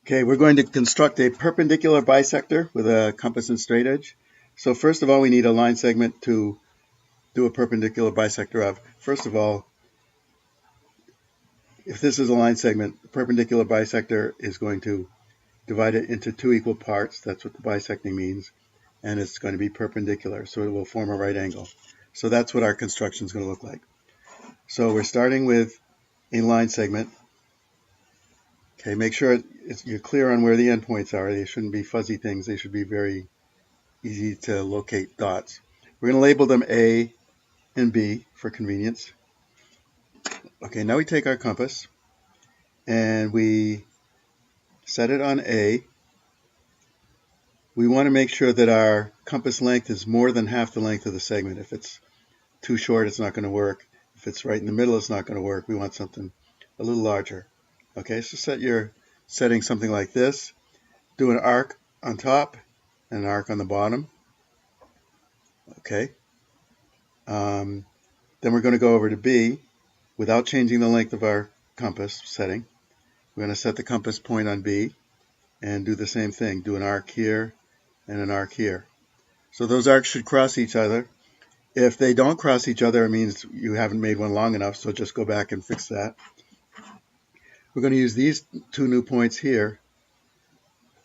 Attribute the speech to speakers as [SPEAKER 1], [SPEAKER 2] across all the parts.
[SPEAKER 1] Okay, we're going to construct a perpendicular bisector with a compass and straight edge. So first of all, we need a line segment to do a perpendicular bisector of. First of all, if this is a line segment, the perpendicular bisector is going to divide it into two equal parts. That's what the bisecting means. And it's going to be perpendicular, so it will form a right angle. So that's what our construction is going to look like. So we're starting with a line segment. Okay, make sure you're clear on where the endpoints are. They shouldn't be fuzzy things. They should be very easy to locate dots. We're going to label them A and B for convenience. Okay, now we take our compass and we set it on A. We want to make sure that our compass length is more than half the length of the segment. If it's too short, it's not going to work. If it's right in the middle, it's not going to work. We want something a little larger. Okay, so set your setting something like this. Do an arc on top and an arc on the bottom. Okay. Then we're going to go over to B without changing the length of our compass setting. We're going to set the compass point on B and do the same thing. Do an arc here and an arc here. So those arcs should cross each other. If they don't cross each other, it means you haven't made one long enough, so just go back and fix that. We're going to use these two new points here.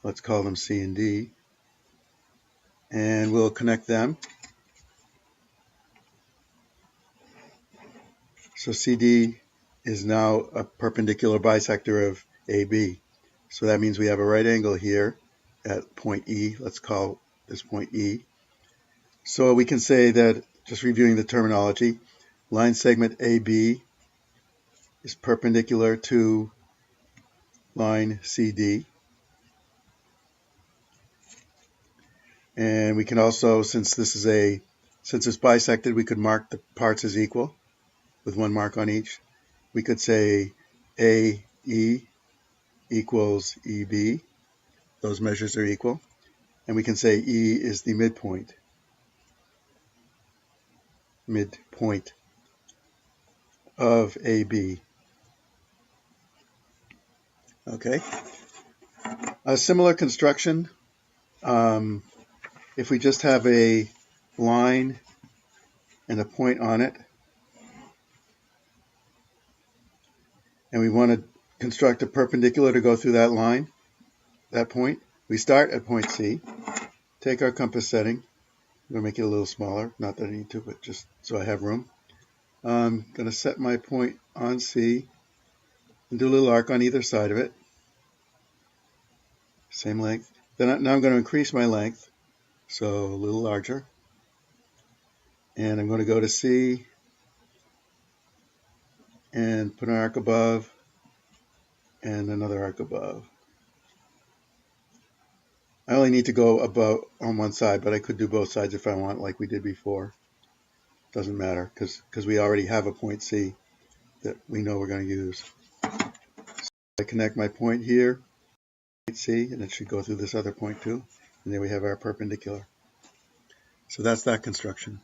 [SPEAKER 1] Let's call them C and D. And we'll connect them. So CD is now a perpendicular bisector of AB. So that means we have a right angle here at point E. Let's call this point E. So we can say that, just reviewing the terminology, line segment AB is perpendicular to line CD. And we can also, since it's bisected, we could mark the parts as equal with one mark on each. We could say AE equals EB. Those measures are equal. And we can say E is the midpoint of AB. Okay. A similar construction, if we just have a line and a point on it, and we want to construct a perpendicular to go through that line, that point, we start at point C, take our compass setting. I'm going to make it a little smaller, not that I need to, but just so I have room. I'm going to set my point on C and do a little arc on either side of it. Same length. Then now I'm going to increase my length, so a little larger. And I'm going to go to C and put an arc above and another arc above. I only need to go above on one side, but I could do both sides if I want, like we did before. Doesn't matter, because we already have a point C that we know we're going to use. So I connect my point here, point C, and it should go through this other point too. And there we have our perpendicular. So that's that construction.